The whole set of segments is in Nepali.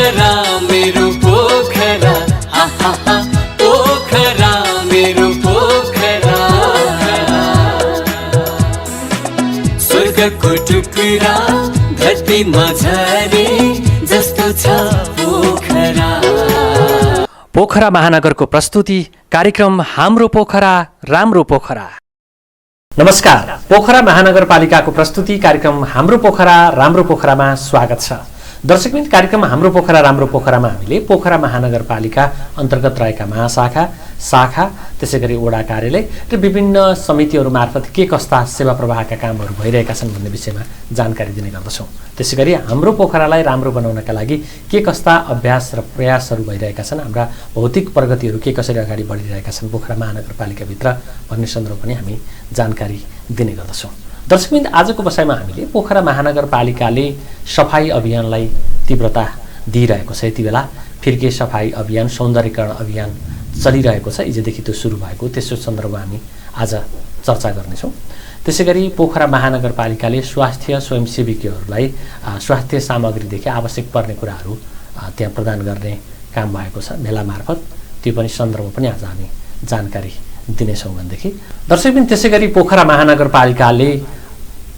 पोखरा मेरो पोखरा, हा हा हा, पोखरा मेरो पोखरा। स्वर्गको टुक्रा धरतीमा झरे जस्तो छ पोखरा। पोखरा महानगरको प्रस्तुति कार्यक्रम हाम्रो पोखरा राम्रो पोखरा। नमस्कार, पोखरा महानगरपालिकाको प्रस्तुति कार्यक्रम हाम्रो पोखरा राम्रो पोखरामा स्वागत छ। दर्शकवृन्द, कार्यक्रम हाम्रो पोखरा राम्रो पोखरामा हामीले पोखरा महानगरपालिका अन्तर्गत रहेका महाशाखा, शाखा, त्यसैगरी वडा कार्यालय र विभिन्न समितिहरू मार्फत के कस्ता सेवा प्रवाहका कामहरू भइरहेका छन् भन्ने विषयमा जानकारी दिने गर्दछौँ। त्यसैगरी हाम्रो पोखरालाई राम्रो बनाउनका लागि के कस्ता अभ्यास र प्रयासहरू भइरहेका छन्, हाम्रा भौतिक प्रगतिहरू के कसरी अगाडि बढिरहेका छन् पोखरा महानगरपालिकाभित्र भन्ने सन्दर्भ पनि हामी जानकारी दिने गर्दछौँ। दर्शकवृन्द, आजको बसाइमा हामीले पोखरा महानगरपालिकाले सफाई अभियानलाई तीव्रता दिइरहेको छ। यति बेला फिर्के सफाई अभियान, सौन्दर्यीकरण अभियान चलिरहेको छ। हिजोदेखि त्यो सुरु भएको, त्यसो सन्दर्भमा हामी आज चर्चा गर्नेछौँ। त्यसैगरी पोखरा महानगरपालिकाले स्वास्थ्य स्वयंसेवीकीहरूलाई स्वास्थ्य सामग्रीदेखि आवश्यक पर्ने कुराहरू त्यहाँ प्रदान गर्ने काम भएको छ मेला मार्फत। त्यो पनि सन्दर्भ पनि आज हामी जानकारी दिनेछौँ भनेदेखि दर्शकबिन, त्यसैगरी पोखरा महानगरपालिकाले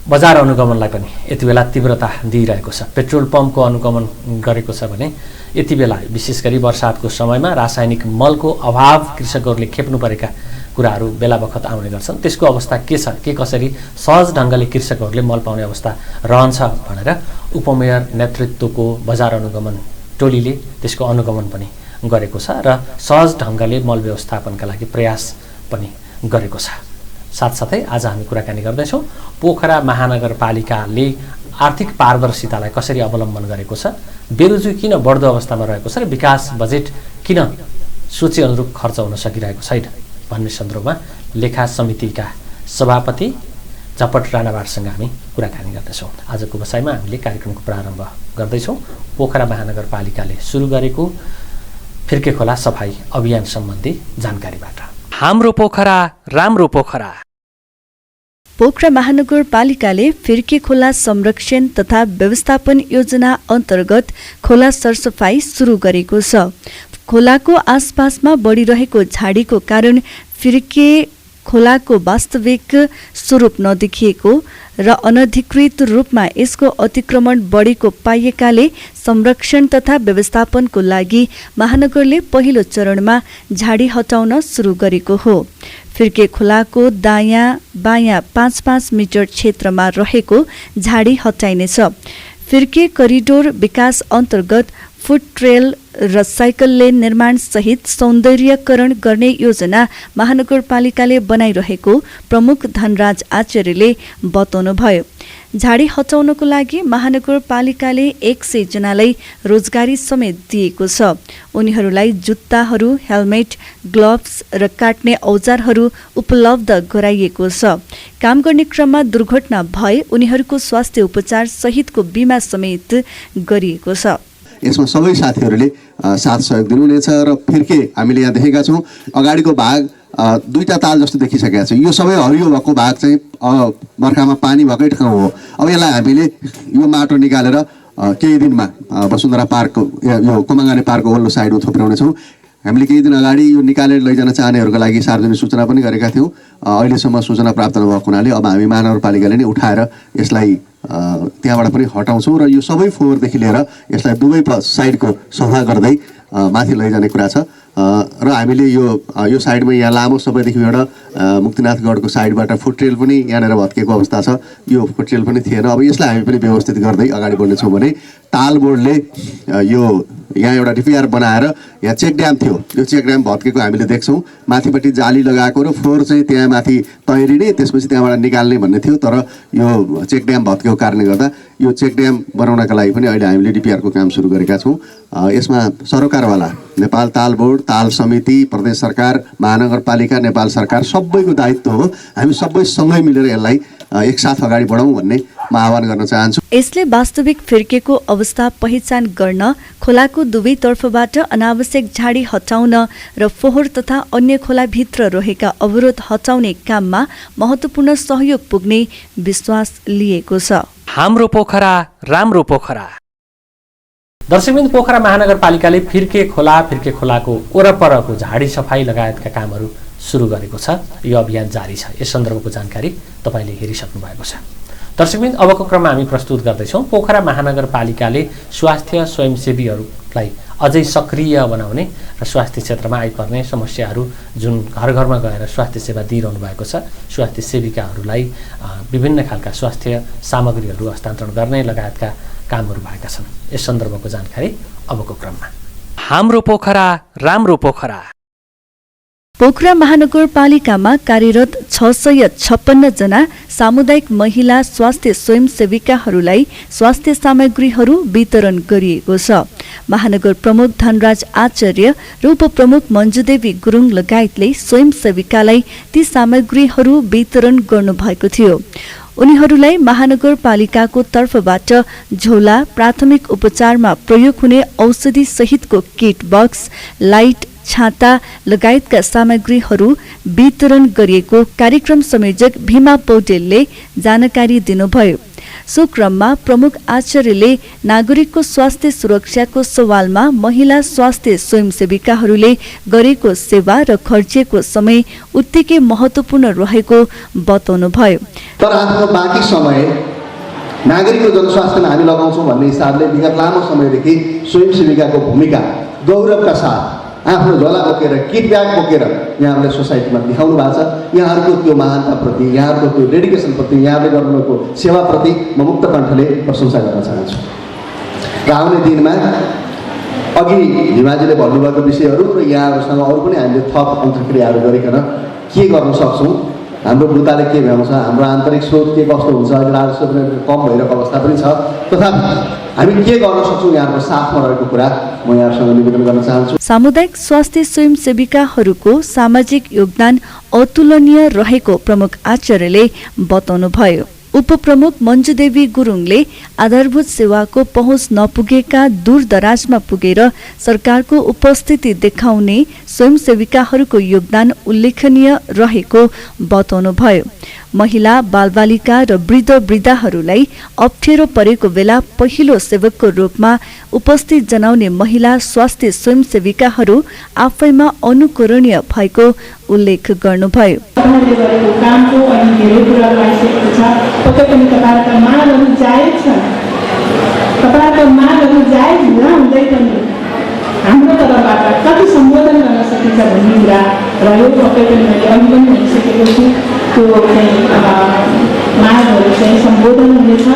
बजार अनुगमनलाई पनि यति बेला तीव्रता दिइरहेको छ। पेट्रोल पम्पको अनुगमन गरेको छ भने यति बेला विशेष गरी वर्षातको समयमा रासायनिक मलको अभाव कृषकहरूले खेप्नु परेका कुराहरू बेला बखत आउने गर्छन्। त्यसको अवस्था के छ, के कसरी सहज ढङ्गले कृषकहरूले मल पाउने अवस्था रहन्छ भनेर उपमेयर नेतृत्वको बजार अनुगमन टोलीले त्यसको अनुगमन पनि गरेको छ र सहज ढङ्गले मल व्यवस्थापनका लागि प्रयास पनि गरेको छ। साथसाथै आज हामी कुराकानी गर्दैछौँ पोखरा महानगरपालिकाले आर्थिक पारदर्शितालाई कसरी अवलम्बन गरेको छ, बेरोजगारी किन बढ्दो अवस्थामा रहेको छ र विकास बजेट किन सोचे अनुरूप खर्च हुन सकिरहेको छैन भन्ने सन्दर्भमा लेखा समितिका सभापति झपट राणावारसँग हामी कुराकानी गर्दैछौँ। आजको बसाइमा हामीले कार्यक्रमको प्रारम्भ गर्दैछौँ पोखरा महानगरपालिकाले सुरु गरेको फिर्के खोला सफाई अभियान सम्बन्धी जानकारीबाट। हाम्रो पोखरा राम्रो पोखरा। पोखरा महानगरपालिकाले फिर्के खोला संरक्षण तथा व्यवस्थापन योजना अन्तर्गत खोला सरसफाई सुरु गरेको छ। खोलाको आसपासमा बढिरहेको झाडीको कारण फिर्के खोलाको वास्तविक स्वरूप नदेखिएको र अनधिकृत रूपमा यसको अतिक्रमण बढेको पाइएकाले संरक्षण तथा व्यवस्थापनको लागि महानगरले पहिलो चरणमा झाडी हटाउन सुरु गरेको हो। फिर्के खोलाको दायाँ बायाँ 5-5 मिटर क्षेत्रमा रहेको झाडी हटाइनेछ। फिर्के करिडोर विकास अन्तर्गत फुट ट्रेल र साइकल लेन निर्माण सहित सौन्दर्यकरण गर्ने योजना महानगरपालिकाले बनाइरहेको प्रमुख धनराज आचार्यले बताउनुभयो। झाडी हटाउनको लागि महानगरपालिकाले 100 जनालाई रोजगारी समेत दिएको छ। उनीहरूलाई जुत्ताहरू, हेलमेट, ग्लोभ्स र काट्ने औजारहरू उपलब्ध गराइएको छ। काम गर्ने क्रममा दुर्घटना भए उनीहरूको स्वास्थ्य उपचार सहितको बिमा समेत गरिएको छ। यसमा सबै साथीहरूले साथ सहयोग दिनुहुनेछ र फिर्के हामीले यहाँ देखेका छौँ अगाडिको भाग 2टा ताल जस्तो देखिसकेका छ। यो सबै हरियो भएको भाग चाहिँ बर्खामा पानी भएकै ठाउँ हो। अब यसलाई हामीले यो माटो निकालेर केही दिनमा वसुन्धरा पार्क यो कोमाङ्गाने पार्कको वल्लो साइडमा थुप्र्याउनेछौँ। हामीले केही दिन अगाडि यो निकालेर लैजान चाहनेहरूको लागि सार्वजनिक सूचना पनि गरेका थियौँ। अहिलेसम्म सूचना प्राप्त नभएको हुनाले अब हामी महानगरपालिकाले नै उठाएर यसलाई त्यहाँबाट पनि हटाउँछौँ र यो सबै फोहोरदेखि लिएर यसलाई दुवै साइडको सफा गर्दै माथि लैजाने कुरा छ। र हामीले यो साइडमा यहाँ लामो समयदेखिबाट मुक्तिनाथगढको साइडबाट फुट ट्रेल पनि यहाँनिर भत्केको अवस्था छ। यो फुट ट्रेल पनि थिएन। अब यसलाई हामी पनि व्यवस्थित गर्दै अगाडि बढ्नेछौँ भने ताल बोर्डले यो यहाँ एउटा डिपिआर बनाएर यहाँ चेक ड्याम थियो, यो चेक ड्याम भत्केको हामीले देख्छौँ। माथिपट्टि जाली लगाएको र फोहोर चाहिँ त्यहाँ माथि तैरिने त्यसपछि त्यहाँबाट निकाल्ने भन्ने थियो, तर यो चेक ड्याम भत्केको कारणले गर्दा यो चेक ड्याम बनाउनका लागि पनि अहिले हामीले डिपिआरको काम सुरु गरेका छौँ। यसमा सरोकारवाला नेपाल ताल बोर्ड, ताल समिति, प्रदेश सरकार, महानगरपालिका, नेपाल सरकार सबैको दायित्व हो। हामी सबै सँगै मिलेर यसलाई एकसाथ अगाडि बढाउँ भन्ने म आह्वान गर्न चाहन्छु। यसले वास्तविक फिर्केको अवस्था पहिचान गर्न, खोलाको दुवै तर्फबाट अनावश्यक झाडी हटाउन र फोहोर तथा अन्य खोलाभित्र रहेका अवरोध हटाउने काममा महत्त्वपूर्ण सहयोग पुग्ने विश्वास लिएको छ। हाम्रो पोखरा राम्रो पोखरा। दर्शकवृन्द, पोखरा महानगरपालिकाले फिर्के खोलाको वरपरको झाडी सफाई लगायतका कामहरू सुरु गरेको छ। यो अभियान जारी छ। यस सन्दर्भको जानकारी तपाईँले हेरिसक्नु भएको छ। दर्शकवृन्द, अबको क्रममा हामी प्रस्तुत गर्दैछौँ पोखरा महानगरपालिकाले स्वास्थ्य स्वयंसेवीहरूलाई अझै सक्रिय बनाउने र स्वास्थ्य क्षेत्रमा आइपर्ने समस्याहरू जुन घर घरमा गएर स्वास्थ्य सेवा दिइरहनु भएको छ, स्वास्थ्य सेविकाहरूलाई विभिन्न खालका स्वास्थ्य सामग्रीहरू हस्तान्तरण गर्ने लगायतका कामहरू भएका छन्। यस सन्दर्भको जानकारी अबको क्रममा। हाम्रो पोखरा राम्रो पोखरा। पोखरा महानगरपालिकामा कार्यरत 656 जना सामुदायिक महिला स्वास्थ्य स्वयंसेविकाहरूलाई स्वास्थ्य सामग्रीहरू वितरण गरिएको छ। महानगर प्रमुख धनराज आचार्य र उपप्रमुख मञ्जुदेवी गुरुङ लगायतले स्वयंसेविकालाई ती सामग्रीहरू वितरण गर्नुभएको थियो। उनीहरूलाई महानगरपालिकाको तर्फबाट झोला, प्राथमिक उपचारमा प्रयोग हुने औषधि सहितको किट बक्स, लाइट, छाता लगायतका सामग्रीहरू वितरण गरिएको कार्यक्रम संयोजक भीमा पौडेलले जानकारी दिनुभयो। सो क्रममा प्रमुख आचार्यले नागरिकको स्वास्थ्य सुरक्षाको सवालमा महिला स्वास्थ्य स्वयंसेविकाहरूले गरेको सेवा र खर्चिएको समय उत्तिकै महत्त्वपूर्ण रहेको बताउनुभयो। तर आफ्नो बाँकी समय नागरिकको जनस्वास्थ्यमा हामी लगाउँछौँ भन्ने हिसाबले विगत लामो समयदेखि स्वयंसेविकाको भूमिका गौरवका साथ आफ्नो झोला बोकेर, किट ब्याग बोकेर यहाँहरूले सोसाइटीमा देखाउनु भएको छ। यहाँहरूको त्यो महानताप्रति, यहाँहरूको त्यो डेडिकेसनप्रति, यहाँहरूले गर्नुभएको सेवाप्रति म मुक्त कण्ठले प्रशंसा गर्न चाहन्छु। र आउने दिनमा अघि हिमाजीले भन्नुभएको विषयहरू र यहाँहरूसँग अरू पनि हामीले थप अन्तर्क्रियाहरू गरिकन के गर्न सक्छौँ, हाम्रो बुदाले के भ्याउँछ, हाम्रो आन्तरिक स्रोत के कस्तो हुन्छ, अहिले राजस्व पनि कम भइरहेको अवस्था पनि छ, तथापि हामी के गर्न सक्छौँ यहाँहरूको साथमा रहेको कुरा म यहाँहरूसँग निवेदन गर्न चाहन्छु। सामुदायिक स्वास्थ्य स्वयंसेविकाहरूको सामाजिक योगदान अतुलनीय रहेको प्रमुख आचार्यले बताउनुभयो। उपप्रमुख मञ्जुदेवी गुरुङले आधारभूत सेवाको पहुँच नपुगेका दूरदराजमा पुगेर सरकारको उपस्थिति देखाउने स्वयंसेविकाहरूको योगदान उल्लेखनीय रहेको बताउनुभयो। महिला, बालबालिका र वृद्ध वृद्धाहरूलाई अप्ठ्यारो परेको बेला पहिलो सेवकको रूपमा उपस्थित जनाउने महिला स्वास्थ्य स्वयंसेविकाहरू आफैमा अनुकरणीय भएको उल्लेख गर्नुभयो। हाम्रो तर्फबाट कति सम्बोधन गर्न सकिन्छ भन्ने कुरा रह्यो। पक्कै पनि मैले अघि पनि भनिसकेको छु, त्यो मागहरू चाहिँ सम्बोधन हुनेछ।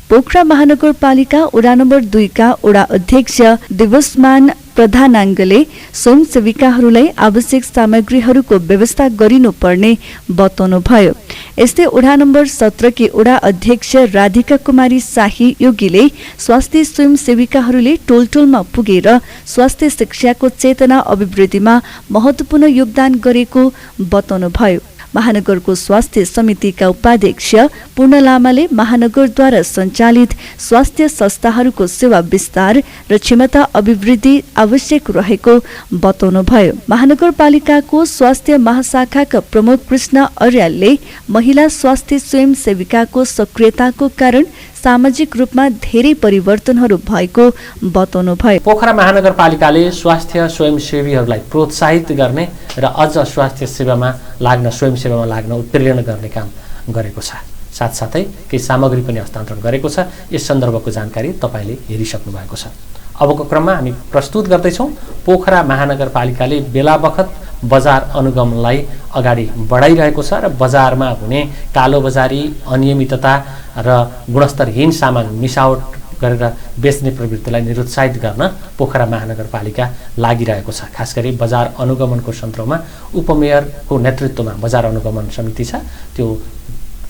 पोखरा महानगरपालिका वडा नम्बर 2 का वडा अध्यक्ष दिवसमान प्रधानाङ्गले स्वयंसेविकाहरूलाई आवश्यक सामग्रीहरूको व्यवस्था गरिनुपर्ने बताउनुभयो। यस्तै वडा नम्बर 17 की वडा अध्यक्ष राधिका कुमारी शाही योगीले स्वास्थ्य स्वयंसेविकाहरूले टोलटोलमा पुगेर स्वास्थ्य शिक्षाको चेतना अभिवृद्धिमा महत्त्वपूर्ण योगदान गरेको बताउनुभयो। महानगरको स्वास्थ्य समितिका उपाध्यक्ष पूर्ण लामाले महानगरद्वारा सञ्चालित स्वास्थ्य संस्थाहरूको सेवा विस्तार र क्षमता अभिवृद्धि आवश्यक रहेको बताउनुभयो। महानगरपालिकाको स्वास्थ्य महाशाखाका प्रमुख कृष्ण अर्यालले महिला स्वास्थ्य स्वयंसेविकाको सक्रियताको कारण सामाजिक रूपमा धेरै परिवर्तनहरू भएको बताउनुभयो। पोखरा महानगरपालिकाले स्वास्थ्य स्वयंसेवीहरूलाई प्रोत्साहित गर्ने र अझ स्वास्थ्य सेवामा लाग्न, स्वयंसेवामा लाग्न उत्प्रेरण गर्ने काम गरेको छ। साथसाथै केही सामग्री पनि हस्तान्तरण गरेको छ। यस सन्दर्भको जानकारी तपाईँले हेरिसक्नु भएको छ। अबको क्रममा हामी प्रस्तुत गर्दैछौँ पोखरा महानगरपालिकाले बेला बखत बजार अनुगमनलाई अगाडि बढाइरहेको छ र बजारमा हुने कालोबजारी, अनियमितता र गुणस्तरहीन सामान मिसावट गरेर बेच्ने प्रवृत्तिलाई निरुत्साहित गर्न पोखरा महानगरपालिका लागिरहेको छ। खास गरी बजार अनुगमनको सन्दर्भमा उपमेयरको नेतृत्वमा बजार अनुगमन समिति छ। त्यो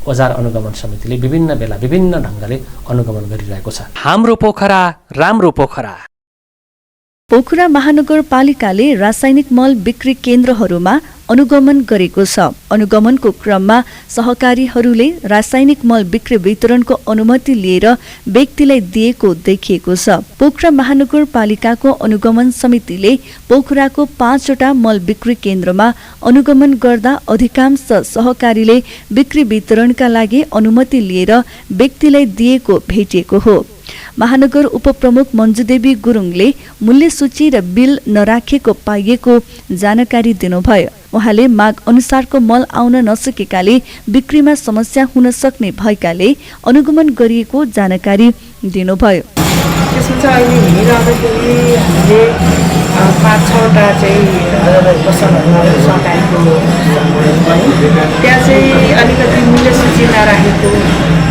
बजार अनुगमन समितिले विभिन्न बेला विभिन्न ढङ्गले अनुगमन गरिरहेको छ। हाम्रो पोखरा राम्रो पोखरा। पोखरा महानगरपालिकाले रासायनिक मल बिक्री केन्द्रहरूमा अनुगमन गरेको छ। अनुगमनको क्रममा सहकारीहरूले रासायनिक मल बिक्री वितरणको अनुमति लिएर व्यक्तिलाई दिएको देखिएको छ। पोखरा महानगरपालिकाको अनुगमन समितिले पोखराको 5 वटा मल बिक्री केन्द्रमा अनुगमन गर्दा अधिकांश सहकारीले बिक्री वितरणका लागि अनुमति लिएर व्यक्तिलाई दिएको भेटिएको हो। महानगर उपप्रमुख मञ्जुदेवी गुरुङले मूल्य सूची र बिल नराखेको पाइएको जानकारी दिनुभयो। उहाँले माग अनुसारको मल आउन नसकेकाले बिक्रीमा समस्या हुन सक्ने भएकाले अनुगमन गरिएको जानकारी दिनुभयो। त्यसमा चाहिँ अहिले हिँडिरहँदाखेरि हामीले 5-6वटा चाहिँ पसलहरूमा सहकारीको त्यहाँ चाहिँ अलिकति मूल्य सूची नराखेको,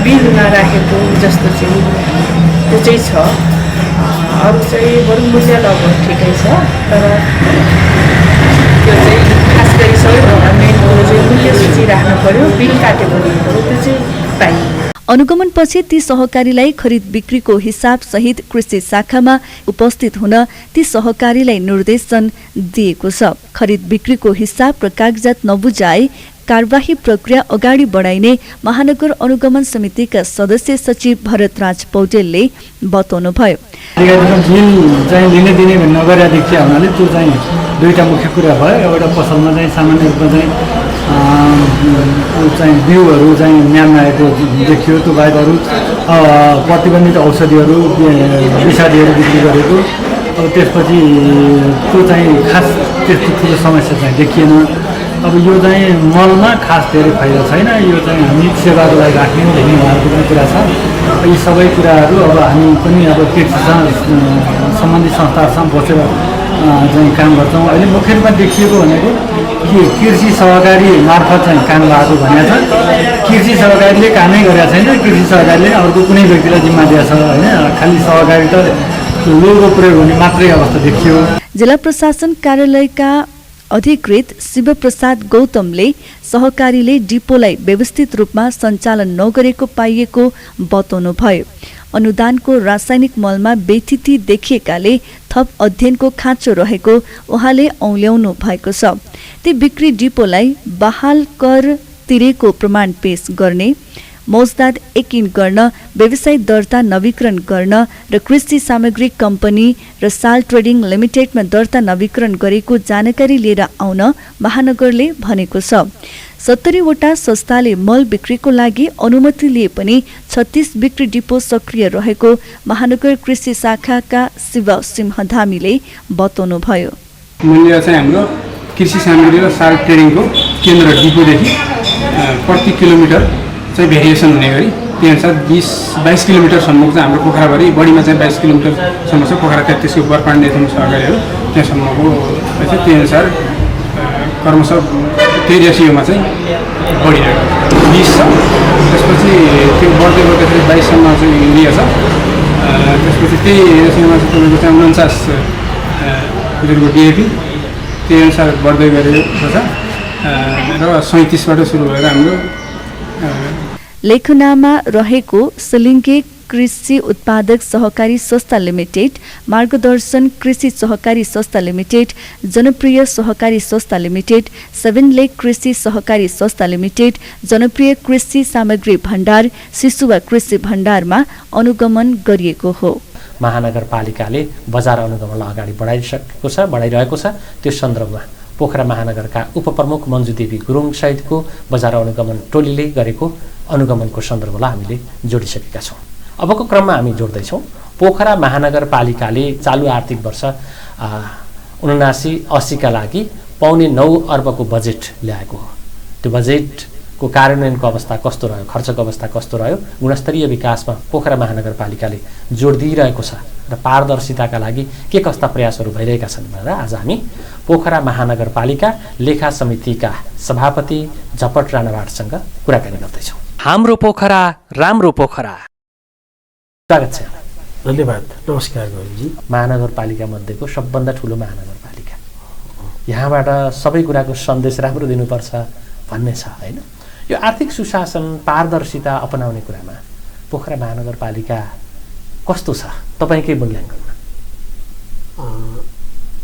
बिल नराखेको जस्तो चाहिँ त्यो चाहिँ छ। अरू चाहिँ बरु मूल्य लगभग ठिकै छ, तर त्यो चाहिँ खास गरी सबैभन्दा मेन कुरो चाहिँ मूल्य सूची राख्नु पर्यो, बिल काटेको दिनुपर्यो, त्यो चाहिँ पाइन्छ। अनुगमनपछि ती सहकारीलाई खरिद बिक्रीको हिसाब सहित कृषि शाखामा उपस्थित हुन ती सहकारीलाई निर्देशन दिएको छ। खरिद बिक्रीको हिसाब र कागजात नबुझाए कारबाही प्रक्रिया अगाडि बढाइने महानगर अनुगमन समितिका सदस्य सचिव भरतराज पौडेलले बताउनुभयो। बिल चाहिँ लिने दिने नगरेर देखिया हुनाले त्यो चाहिँ दुईटा मुख्य कुरा भयो। एउटा पसलमा चाहिँ सामान्य रूपमा चाहिँ बिउहरू चाहिँ म्यानमा आएको देखियो। त्यो बाहेक अरू प्रतिबन्धित औषधिहरू विषादीहरू बिक्री गरेको। अब त्यसपछि त्यो चाहिँ खास त्यस्तो ठुलो समस्या चाहिँ देखिएन। अब यो चाहिँ मलमा खास धेरै फाइदा छैन। यो चाहिँ हामी सेवाको लागि राख्ने भन्ने उहाँहरूको पनि कुरा छ। यी सबै कुराहरू अब हामी पनि अब कृषिसँग सम्बन्धित संस्थाहरूसँग बसेर चाहिँ काम गर्छौँ। अहिले मुख्य रूपमा देखिएको भनेको कि कृषि सहकारी मार्फत चाहिँ काम भएको भनेको छ। कृषि सहकारीले कामै गरेका छैन, कृषि सहकारीले अर्को कुनै व्यक्तिलाई जिम्मा दिएको छ होइन। खालि सहकारी त लोगो प्रयोग हुने मात्रै अवस्था देखियो। जिल्ला प्रशासन कार्यालयका अधिकृत शिवप्रसाद गौतमले सहकारीले डिपोलाई व्यवस्थित रूपमा सञ्चालन नगरेको पाइएको बताउनुभयो। अनुदानको रासायनिक मलमा बेथिति देखिएकाले थप अध्ययनको खाँचो रहेको उहाँले औल्याउनु भएको छ। ती बिक्री डिपोलाई बहाल कर तिरेको प्रमाण पेश गर्ने, मौजदात एकिन गर्न, व्यवसाय दर्ता नवीकरण गर्न र कृषि सामग्री कम्पनी र साल ट्रेडिङ लिमिटेडमा दर्ता नवीकरण गरेको जानकारी लिएर आउन महानगरले भनेको छ। 70वटा संस्थाले मल बिक्रीको लागि अनुमति लिए पनि 36 बिक्री डिपो सक्रिय रहेको महानगर कृषि शाखाका शिव सिंहधामीले बताउनुभयो। मूल्य चाहिँ हाम्रो कृषि सामग्री र साल ट्रेडिङको केन्द्र डिपोदेखि प्रति किलोमिटर चाहिँ भेरिएसन हुने गरी त्यही अनुसार 20-22 किलोमिटरसम्मको चाहिँ हाम्रो पोखराभरि, बढीमा चाहिँ 22 किलोमिटरसम्म छ पोखरा 33 बरपाण्डे सहकारीहरू त्यहाँसम्मको चाहिँ त्यही अनुसार क्रमशः त्यही रेसियोमा चाहिँ बढिरहेको 20 छ। त्यसपछि त्यो बढ्दै गर्दाखेरि 22सम्म चाहिँ युरिया छ। त्यसपछि त्यही रेसियोमा चाहिँ तपाईँको चाहिँ 49 लिटरको डिएपी त्यही अनुसार बढ्दै गएको छ र 37बाट सुरु भएर हाम्रो लेखनामा रहेको सलिङ्गे कृषि उत्पादक सहकारी संस्था लिमिटेड, मार्गदर्शन कृषि सहकारी संस्था लिमिटेड, जनप्रिय सहकारी संस्था लिमिटेड, 7 लेक कृषि सहकारी संस्था लिमिटेड, जनप्रिय कृषि सामग्री भण्डार, शिशुवा कृषि भण्डारमा अनुगमन गरिएको हो। महानगरपालिकाले बजार अनुगमनलाई अगाडि बढाइरहेको छ। त्यो सन्दर्भमा पोखरा महानगरका उपप्रमुख मञ्जुदेवी गुरुङ सहितको बजार अनुगमन टोलीले गरेको अनुगमनको सन्दर्भलाई हामीले जोडिसकेका छौँ। अबको क्रममा हामी जोड्दैछौँ। पोखरा महानगरपालिकाले चालु आर्थिक वर्ष 79-80 का लागि 9.25 अर्बको बजेट ल्याएको हो। त्यो बजेटको कार्यान्वयनको अवस्था कस्तो रह्यो, खर्चको अवस्था कस्तो रह्यो, गुणस्तरीय विकासमा पोखरा महानगरपालिकाले जोड दिइरहेको छ र पारदर्शिताका लागि के कस्ता प्रयासहरू भइरहेका छन् भनेर आज हामी पोखरा महानगरपालिका लेखा समितिका सभापति झपट राणावाटसँग कुराकानी गर्दैछौँ। हाम्रो पोखरा राम्रो पोखरा। स्वागत छ। धन्यवाद। नमस्कार गौरीजी। महानगरपालिका मध्येको सबभन्दा ठुलो महानगरपालिका, यहाँबाट सबै कुराको सन्देश राम्रो दिनुपर्छ भन्ने छ होइन। यो आर्थिक सुशासन पारदर्शिता अपनाउने कुरामा पोखरा महानगरपालिका कस्तो छ तपाईँकै मूल्याङ्कनमा?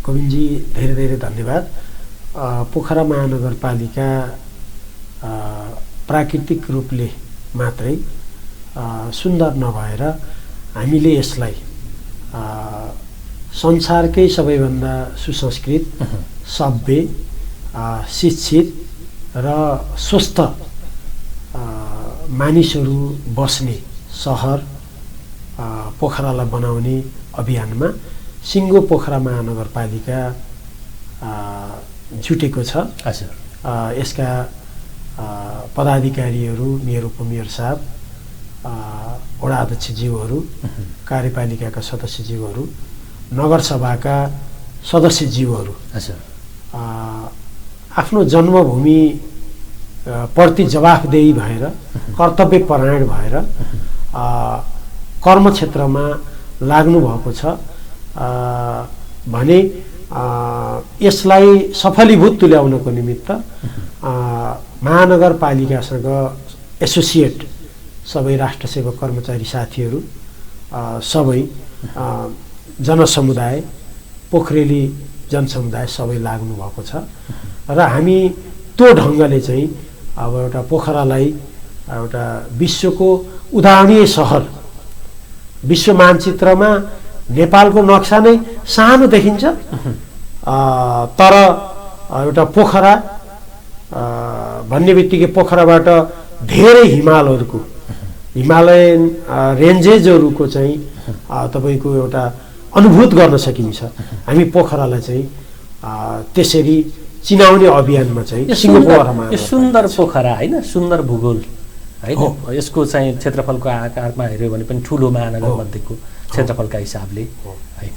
गोविन्दजी धेरै धेरै धन्यवाद। पोखरा महानगरपालिका प्राकृतिक रूपले मात्रै सुन्दर नभएर हामीले यसलाई संसारकै सबैभन्दा सुसंस्कृत, सभ्य, शिक्षित र स्वस्थ मानिसहरू बस्ने सहर पोखरालाई बनाउने अभियानमा सिङ्गो पोखरा महानगरपालिका जुटेको छ। हजुर। यसका पदाधिकारीहरू, मेयर उपमेयर साहब, वडा अध्यक्षज्यूहरू, कार्यपालिकाका सदस्यज्यूहरू, नगरसभाका सदस्यज्यूहरू आफ्नो जन्मभूमि प्रति जवाफदेही भएर, कर्तव्यपरायण भएर कर्मक्षेत्रमा लाग्नु भएको छ भने यसलाई सफलीभूत तुल्याउनको निमित्त महानगरपालिकासँग एसोसिएट सबै राष्ट्रसेवक कर्मचारी साथीहरू, सबै जनसमुदाय, पोखरेली जनसमुदाय सबै लाग्नु भएको छ र हामी त्यो ढङ्गले चाहिँ अब एउटा पोखरालाई एउटा विश्वको उदाहरणीय सहर, विश्व मानचित्रमा नेपालको नक्सा नै सानो देखिन्छ, तर एउटा पोखरा भन्ने बित्तिकै पोखराबाट धेरै हिमालयन रेन्जेजहरूको चाहिँ तपाईँको एउटा अनुभूत गर्न सकिन्छ। हामी पोखरालाई चाहिँ त्यसरी चिनाउने अभियानमा चाहिँ सिङ्गो पोखरामा यो सुन्दर पोखरा होइन, सुन्दर भूगोल होइन, यसको चाहिँ क्षेत्रफलको आकारमा हेऱ्यो भने पनि ठुलो महानगर मध्येको क्षेत्रफलका हिसाबले होइन,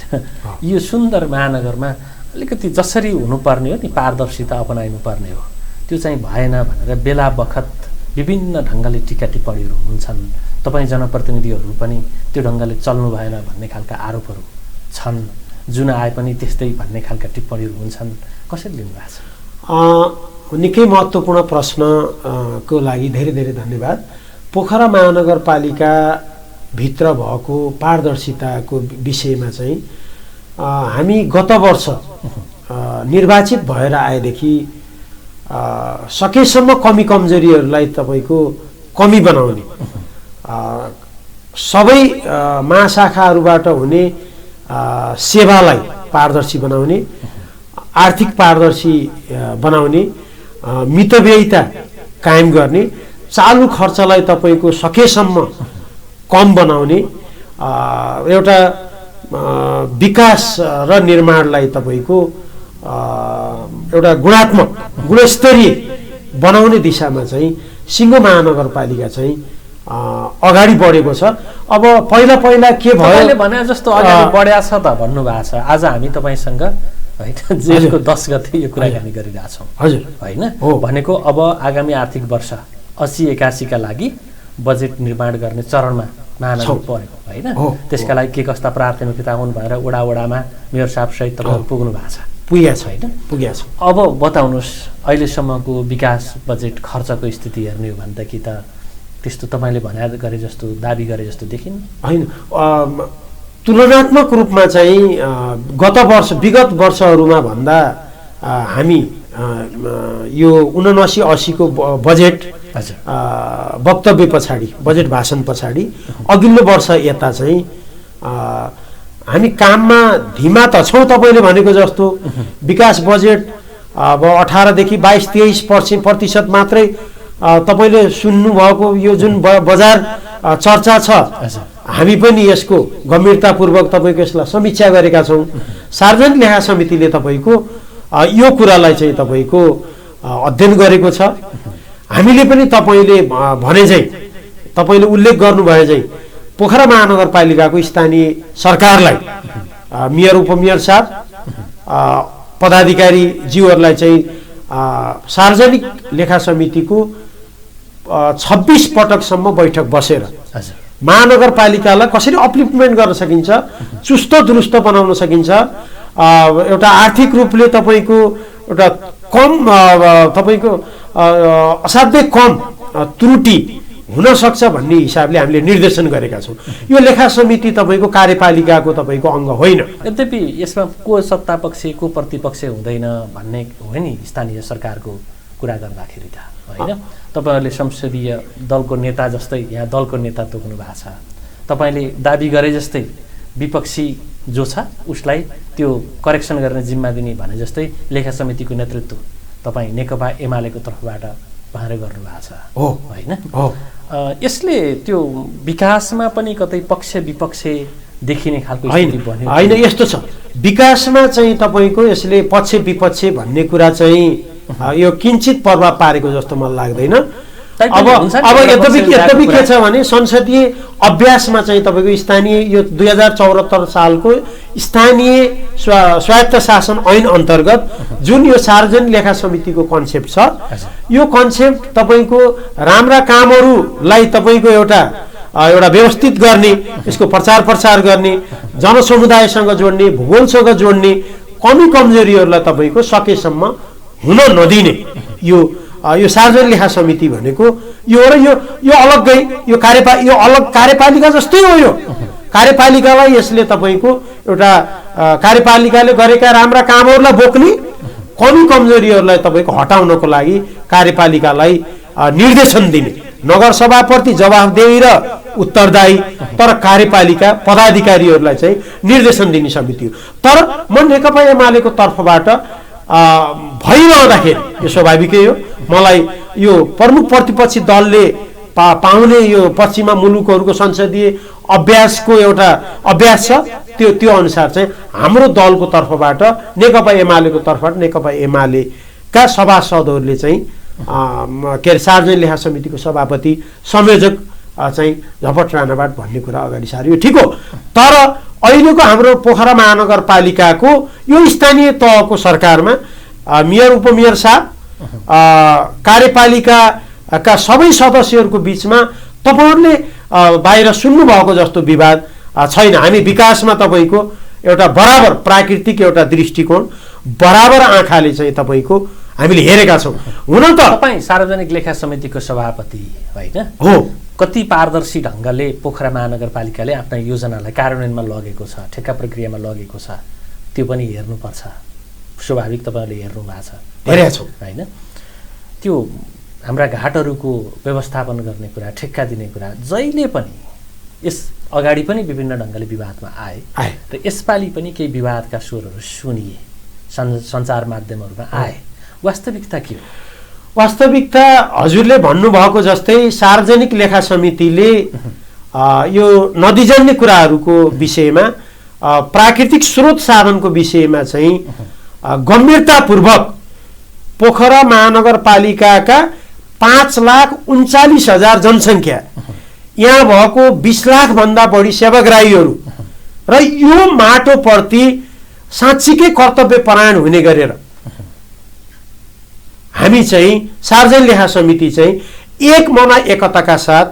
यो सुन्दर महानगरमा अलिकति जसरी हुनुपर्ने हो नि पारदर्शिता अपनाइनु पर्ने हो त्यो चाहिँ भएन भनेर बेला बखत विभिन्न ढङ्गले टिका टिप्पणीहरू हुन्छन्। तपाईँ जनप्रतिनिधिहरू पनि त्यो ढङ्गले चल्नु भएन भन्ने खालका आरोपहरू छन्, जुन आए पनि त्यस्तै भन्ने खालका टिप्पणीहरू हुन्छन्, कसरी लिनुभएको छ? निकै महत्त्वपूर्ण प्रश्नको लागि धेरै धेरै धन्यवाद। पोखरा महानगरपालिका भित्र भएको पारदर्शिताको विषयमा चाहिँ हामी गत वर्ष निर्वाचित भएर आएदेखि सकेसम्म कमी कमजोरीहरूलाई तपाईँको कमी बनाउने, सबै महाशाखाहरूबाट हुने सेवालाई पारदर्शी बनाउने, आर्थिक पारदर्शी बनाउने, मितव्ययिता कायम गर्ने, चालु खर्चलाई तपाईँको सकेसम्म कम बनाउने, एउटा विकास र निर्माणलाई तपाईँको एउटा गुणस्तरीय बनाउने दिशामा चाहिँ सिङ्गो महानगरपालिका चाहिँ अगाडि बढेको छ। अब पहिला के भयो भने जस्तो अगाडि बढ्या छ त भन्नुभएको छ। आज हामी तपाईँसँग होइन जेठको 10 गते यो कुराकानी गरिरहेछौँ। हजुर होइन, भनेको अब आगामी आर्थिक वर्ष 80-81 का लागि बजेट निर्माण गर्ने चरणमा महानगर परेको होइन। त्यसका लागि के कस्ता प्राथमिकता हुन् भनेर वडामा मेयर साहब सहित तपाईँहरू पुग्नु भएको छ, पुगेको छ। अब बताउनुहोस् अहिलेसम्मको विकास बजेट खर्चको स्थिति हेर्ने हो भनेदेखि त त्यस्तो तपाईँले दाबी गरे जस्तो देखिन होइन। तुलनात्मक रूपमा चाहिँ विगत वर्षहरूमा भन्दा हामी यो 79-80 को बजेट वक्तव्य पछाडि, बजेट भाषण पछाडि अघिल्लो वर्ष यता चाहिँ हामी काममा धिमा त छौँ। तपाईँले भनेको जस्तो विकास बजेट अब 18 देखि 22-23% मात्रै तपाईँले सुन्नुभएको यो जुन बजार चर्चा छ, हामी पनि यसको गम्भीरतापूर्वक तपाईँको यसलाई समीक्षा गरेका छौँ। सार्वजनिक लेखा समितिले तपाईँको यो कुरालाई चाहिँ तपाईँको अध्ययन गरेको छ। हामीले पनि तपाईँले भने चाहिँ, तपाईँले उल्लेख गर्नुभए चाहिँ पोखरा महानगरपालिकाको स्थानीय सरकारलाई, मेयर उपमेयर साहब, पदाधिकारी ज्यूहरूलाई चाहिँ सार्वजनिक लेखा समितिको 26 पटकसम्म बैठक बसेर महानगरपालिकालाई कसरी अपलिफ्टमेन्ट गर्न सकिन्छ, चुस्त दुरुस्त बनाउन सकिन्छ, एउटा आर्थिक रूपले तपाईँको एउटा कम तपाईँको असाध्यै कम त्रुटि हुन सक्छ भन्ने हिसाबले हामीले निर्देशन गरेका छौँ। यो लेखा समिति तपाईँको कार्यपालिकाको तपाईँको अङ्ग होइन। यद्यपि यसमा को सत्तापक्ष को प्रतिपक्ष हुँदैन भन्ने हो नि स्थानीय सरकारको कुरा गर्दाखेरि त होइन। तपाईँहरूले संसदीय दलको नेता जस्तै यहाँ दलको नेता तोक्नु भएको छ। तपाईँले दाबी गरे जस्तै विपक्षी जो छ उसलाई त्यो करेक्सन गर्ने जिम्मा दिने भने जस्तै लेखा समितिको नेतृत्व तपाईँ नेकपा एमालेको तर्फबाट उहाँले गर्नुभएको छ हो होइन हो यसले त्यो विकासमा पनि कतै पक्ष विपक्ष देखिने खालको होइन स्थिति बन्यो होइन यस्तो छ विकासमा चाहिँ तपाईँको यसले पक्ष विपक्ष भन्ने कुरा चाहिँ यो किञ्चित प्रभाव पारेको जस्तो मलाई लाग्दैन अब यद्यपि के छ भने संसदीय अभ्यासमा चाहिँ तपाईँको स्थानीय यो 2074 सालको स्थानीय स्वायत्त शासन ऐन अन्तर्गत जुन यो सार्वजनिक लेखा समितिको कन्सेप्ट छ यो कन्सेप्ट तपाईँको राम्रा कामहरूलाई तपाईँको एउटा व्यवस्थित गर्ने यसको प्रचार प्रसार गर्ने जनसमुदायसँग जोड्ने भूगोलसँग जोड्ने कमी कमजोरीहरूलाई तपाईँको सकेसम्म हुन नदिने यो सार्वजनिक लेखा समिति भनेको यो र यो अलग्गै यो अलग कार्यपालिका जस्तै हो यो कार्यपालिकालाई यसले तपाईँको एउटा कार्यपालिकाले गरेका राम्रा कामहरूलाई बोक्ने कमी कमजोरीहरूलाई तपाईँको हटाउनको लागि कार्यपालिकालाई निर्देशन दिने नगरसभाप्रति जवाफदेही र उत्तरदायी तर कार्यपालिका पदाधिकारीहरूलाई चाहिँ निर्देशन दिने समिति हो तर म नेकपा एमालेको तर्फबाट भइरहँदाखेरि यो स्वाभाविकै हो मलाई यो प्रमुख प्रतिपक्षी दलले पाउने यो पश्चिमा मुलुकहरूको संसदीय अभ्यासको एउटा अभ्यास छ त्यो अनुसार चाहिँ हाम्रो दलको तर्फबाट नेकपा एमालेको तर्फबाट नेकपा एमालेका सभासदहरूले चाहिँ के अरे सार्वजनिक लेखा समितिको सभापति संयोजक चाहिँ झपट राणाबाट भन्ने कुरा अगाडि सार्यो ठिक हो तर अहिलेको हाम्रो पोखरा महानगरपालिकाको यो स्थानीय तहको सरकारमा मेयर उपमेयर साहब कार्यपालिकाका सबै सदस्यहरूको बिचमा तपाईहरुले बाहिर सुन्नु भएको जस्तो विवाद छैन हामी विकासमा तपाईको एउटा बराबर प्राकृतिक एउटा दृष्टिकोण बराबर आँखाले चाहिँ तपाईको हामीले हेरेका छौं हुन त तपाई सार्वजनिक लेखा समितिको सभापति हैन हो कति पारदर्शी ढंगले पोखरा महानगरपालिकाले आफ्ना योजनालाई कार्यान्वयनमा लगेको छ ठेक्का प्रक्रियामा लगेको छ त्यो पनि हेर्नुपर्छ स्वाभाविक तपाईहरुले हेर्नु भएको छ हेरेका छौं हैन त्यो हाम्रा घाटहरूको व्यवस्थापन गर्ने कुरा ठेक्का दिने कुरा जहिले पनि यस अगाडि पनि विभिन्न ढंगले विवादमा आए र यसपालि पनि केही विवादका स्वरहरू सुनिए सञ्चार माध्यमहरुमा आए वास्तविकता के हो वास्तविकता हजुरले भन्नुभएको जस्तै सार्वजनिक लेखा समितिले यो नदीजन्य कुराहरूको विषयमा प्राकृतिक स्रोत साधनको विषयमा चाहिँ गम्भीरतापूर्वक पोखरा महानगरपालिकाका 5,39,000 जनसङ्ख्या यहाँ भएको 20 लाख भन्दा बढी सेवाग्राहीहरू र यो माटोप्रति साँच्चीकै कर्तव्यपरायण हुने गरेर हामी चाहिँ सार्वजनिक लेखा समिति चाहिँ एक मना एकताका साथ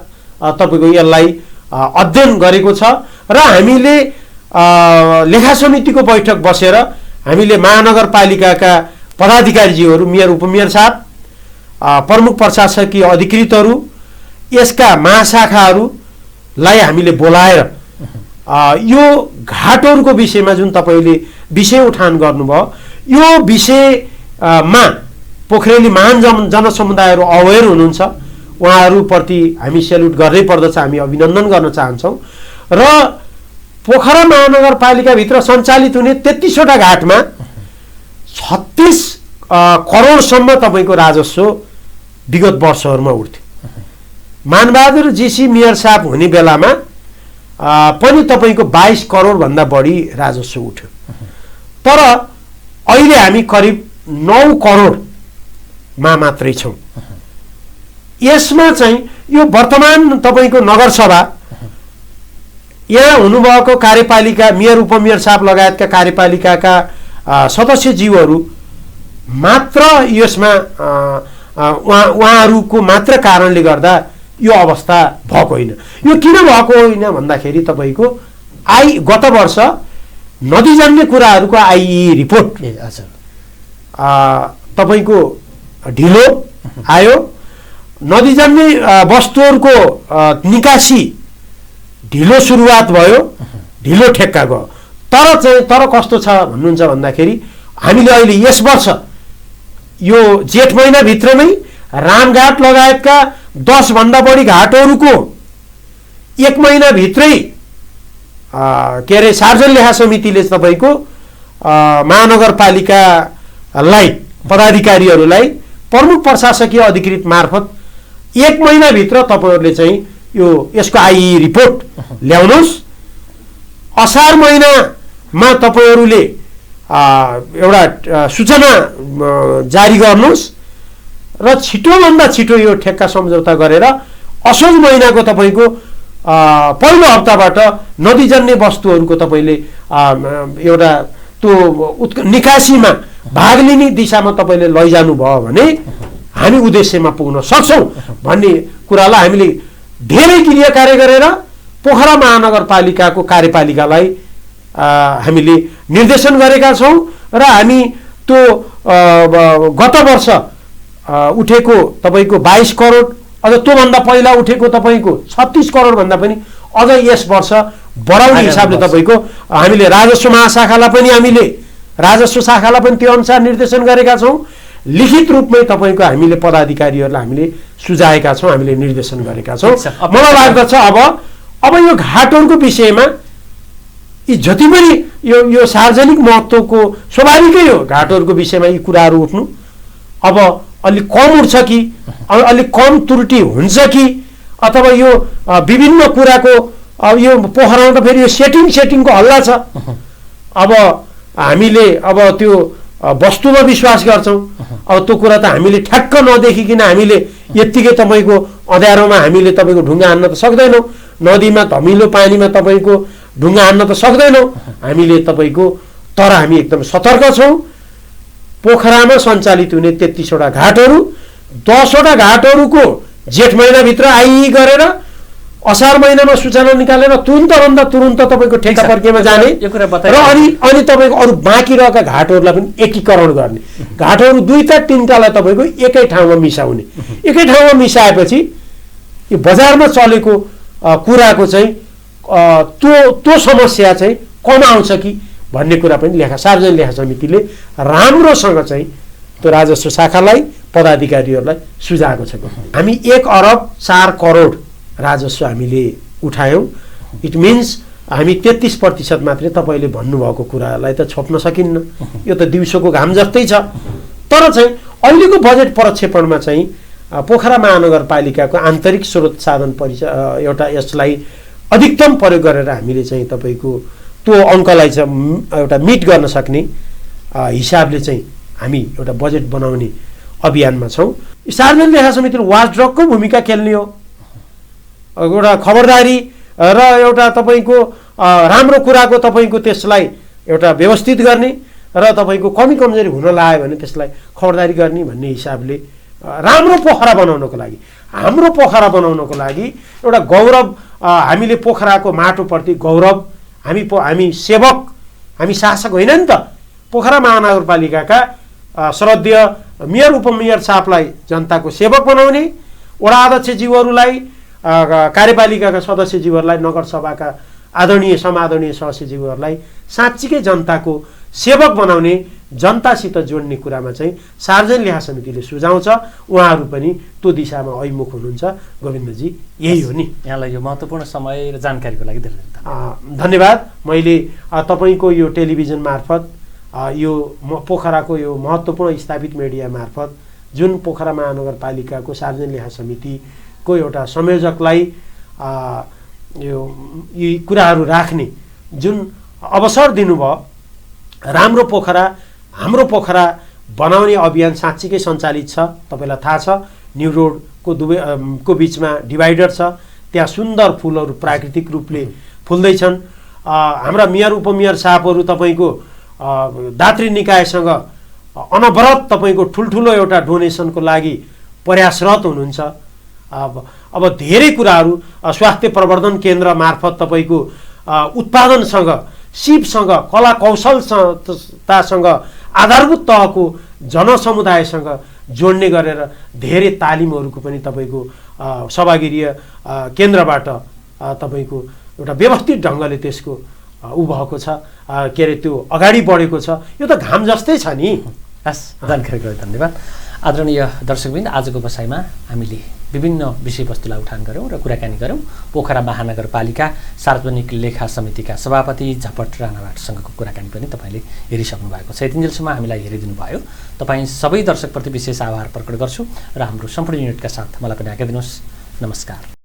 तपाईको यसलाई अध्ययन गरेको छ र हामीले लेखा समितिको बैठक बसेर हामीले महानगरपालिकाका पदाधिकारीजीहरू मेयर उपमेयर साहब प्रमुख प्रशासकीय अधिकृतहरू यसका महाशाखाहरूलाई हामीले बोलाएर यो घाटहरूको विषयमा जुन तपाईले विषय उठान गर्नुभयो यो विषयमा पोखरेली महान जनसमुदायहरू अवेर हुनुहुन्छ उहाँहरूप्रति हामी सेल्युट गर्नै पर्दछ हामी अभिनन्दन गर्न चाहन्छौँ र पोखरा महानगरपालिकाभित्र सञ्चालित हुने 33 वटा घाटमा 36 करोडसम्म तपाईको राजस्व विगत वर्षहरूमा उठ्थ्यो मानबहादुर जीसी मेयर साहब हुने बेलामा पनि तपाईको 22 करोड भन्दा बढी राजस्व उठ्यो तर अहिले हामी करिब 9 करोड मा मात्रै छौं यसमा चाहिँ यो वर्तमान तपाईको नगरसभा यहाँ हुनुभएको कार्यपालिका मेयर उपमेयर साहब लगायतका कार्यपालिकाका सदस्यज्यूहरू मात्र यसमा उहाँहरूको मात्र कारणले गर्दा यो अवस्था भएको होइन यो किन भएको होइन भन्दाखेरि तपाईको गत वर्ष नदीजन्य कुराहरूको आइई रिपोर्ट तपाईको ढिलो आयो नदीजन्य वस्तुहरूको निकासी ढिलो सुरुवात भयो ढिलो ठेक्का गयो तर कस्तो छ भन्नुहुन्छ भन्दाखेरि हामीले अहिले यस वर्ष यो जेठ महिना भित्रमै रामघाट लगायतका 10 भन्दा बढी घाटहरूको 1 महिना भित्रै के अरे सार्वजनिक लेखा समितिले तपाईको महानगरपालिकालाई पदाधिकारीहरूलाई प्रमुख प्रशासकीय अधिकृत मार्फत 1 महिनाभित्र तपाईँहरूले चाहिँ यसको आइई रिपोर्ट ल्याउनुहोस्। असार महिनामा तपाईँहरूले एउटा सूचना जारी गर्नुहोस् र छिटोभन्दा छिटो यो ठेक्का सम्झौता गरेर असोज महिनाको तपाईँको पहिलो हप्ताबाट नदीजन्य वस्तुहरूको तपाईँले एउटा त्यो निकासीमा भाग लिने दिशामा तपाईँले लैजानु भयो भने हामी उद्देश्यमा पुग्न सक्छौँ भन्ने कुरालाई हामीले धेरै क्रिया कार्य गरेर पोखरा महानगरपालिकाको कार्यपालिकालाई हामीले निर्देशन गरेका छौँ र हामी त्यो गत वर्ष उठेको तपाईँको 22 करोड अझ त्योभन्दा पहिला उठेको तपाईँको 36 करोड भन्दा पनि अझ यस वर्ष बढाउने हिसाबले तपाईँको हामीले राजस्व महाशाखालाई पनि त्यो अनुसार निर्देशन गरेका छौँ। लिखित रूपमै तपाईँको हामीले पदाधिकारीहरूलाई हामीले सुझाएका छौँ, हामीले निर्देशन गरेका छौँ। मलाई लाग्दछ अब यो घाटहरूको विषयमा यी जति पनि यो सार्वजनिक महत्त्वको स्वाभाविकै हो घाटहरूको विषयमा यी कुराहरू उठ्नु अब अलिक कम उठ्छ कि अलिक कम त्रुटि हुन्छ कि अथवा यो विभिन्न कुराको यो पोखरामा त फेरि यो सेटिङको हल्ला छ। अब हामीले अब त्यो वस्तुमा विश्वास गर्छौँ। अब त्यो कुरा त हामीले ठ्याक्क नदेखिकन हामीले यत्तिकै तपाईँको अँध्यारोमा हामीले तपाईँको ढुङ्गा हान्न त सक्दैनौँ, नदीमा धमिलो पानीमा तपाईँको ढुङ्गा हान्न त सक्दैनौँ हामीले तपाईँको। तर हामी एकदम सतर्क छौँ। पोखरामा सञ्चालित हुने 33वटा घाटहरू 10वटा घाटहरूको जेठ महिनाभित्र आइई गरेर असार महिनामा सूचना निकालेर तुरुन्त तपाईँको ठेक्का प्रक्रियामा जाने र अनि तपाईँको अरू बाँकी रहेका घाटहरूलाई पनि एकीकरण गर्ने। घाटहरू 2-3टालाई तपाईँको एकै ठाउँमा मिसाउने। एकै ठाउँमा मिसाएपछि यो बजारमा चलेको कुराको चाहिँ त्यो समस्या चाहिँ कम आउँछ कि भन्ने कुरा पनि सार्वजनिक लेखा समितिले राम्रोसँग चाहिँ त्यो राजस्व शाखालाई पदाधिकारीहरूलाई सुझाएको छ। हामी 1 अरब 4 करोड राजस्व हामीले उठायौँ। इट मिन्स हामी 33% मात्रै तपाईँले भन्नुभएको कुरालाई त छोप्न सकिन्न। यो त दिउँसोको घाम जस्तै छ। तर चाहिँ अहिलेको बजेट प्रक्षेपणमा चाहिँ पोखरा महानगरपालिकाको आन्तरिक स्रोत साधन एउटा यसलाई अधिकतम प्रयोग गरेर हामीले चाहिँ तपाईँको त्यो अङ्कलाई चाहिँ एउटा मिट गर्न सक्ने हिसाबले चाहिँ हामी एउटा बजेट बनाउने अभियानमा छौँ। सार्वजनिक लेखा समितिले वाचडगको भूमिका खेल्ने हो। एउटा खबरदारी र एउटा तपाईँको राम्रो कुराको तपाईँको त्यसलाई एउटा व्यवस्थित गर्ने र तपाईँको कमी कमजोरी हुन लाग्यो भने त्यसलाई खबरदारी गर्ने भन्ने हिसाबले राम्रो पोखरा बनाउनको लागि हाम्रो पोखरा बनाउनको लागि एउटा गौरव हामीले पोखराको माटोप्रति गौरव हामी सेवक हामी शासक होइन नि त। पोखरा महानगरपालिकाका श्रद्धेय मेयर उपमेयर साहबलाई जनताको सेवक बनाउने, वडा अध्यक्षज्यूहरूलाई कार्यपालिकाका सदस्यज्यूहरूलाई नगरसभाका आदरणीय समादरणीय सदस्यज्यूहरूलाई साँच्चीकै जनताको सेवक बनाउने, जनतासित जोड्ने कुरामा चाहिँ सार्वजनिक लेखा समितिले सुझाउँछ। उहाँहरू पनि त्यो दिशामा अभिमुख हुनुहुन्छ। गोविन्दजी यही हो नि। यहाँलाई यो महत्त्वपूर्ण समय र जानकारीको लागि धेरै धन्यवाद। मैले तपाईँको यो टेलिभिजन मार्फत यो पोखराको यो महत्त्वपूर्ण स्थापित मिडिया मार्फत जुन पोखरा महानगरपालिकाको सार्वजनिक लेखा समितिको एउटा संयोजकलाई यी कुराहरू राख्ने जुन अवसर दिनुभयो, राम्रो पोखरा हाम्रो पोखरा बनाउने अभियान साँच्चीकै सञ्चालित छ। तपाईँलाई थाहा छ न्यू रोडको को बिचमा डिभाइडर छ, त्यहाँ सुन्दर फुलहरू प्राकृतिक रूपले फुल्दैछन्। हाम्रा मेयर उपमेयर साहबहरू तपाईँको दात्री निकायसँग अनवरत तपाईँको ठुल्ठुलो एउटा डोनेसनको लागि प्रयासरत हुनुहुन्छ। अब धेरै कुराहरू स्वास्थ्य प्रवर्धन केन्द्र मार्फत तपाईँको उत्पादनसँग, सिपसँग, कला कौशलतासँग, आधारभूत तहको जनसमुदायसँग जोड्ने गरेर धेरै तालिमहरूको पनि तपाईँको सभागृह केन्द्रबाट तपाईँको एउटा व्यवस्थित ढङ्गले त्यसको भएको छ, के अरे त्यो अगाडि बढेको छ। यो त घाम जस्तै छ नि। हस्, जानकारीको लागि धन्यवाद। आदरणीय दर्शकवृन्द, आजको बसाइमा हामीले विभिन्न विषयवस्तुलाई उठान गऱ्यौँ र कुराकानी गऱ्यौँ। पोखरा महानगरपालिका सार्वजनिक लेखा समितिका सभापति झपट राणावाटसँगको कुराकानी पनि तपाईँले हेरिसक्नु भएको छ। यतिन्जेलसम्म हामीलाई हेरिदिनु भयो। तपाईँ सबै दर्शकप्रति विशेष आभार प्रकट गर्छु र हाम्रो सम्पूर्ण युनिटका साथ मलाई पनि आज्ञा दिनुहोस्। नमस्कार।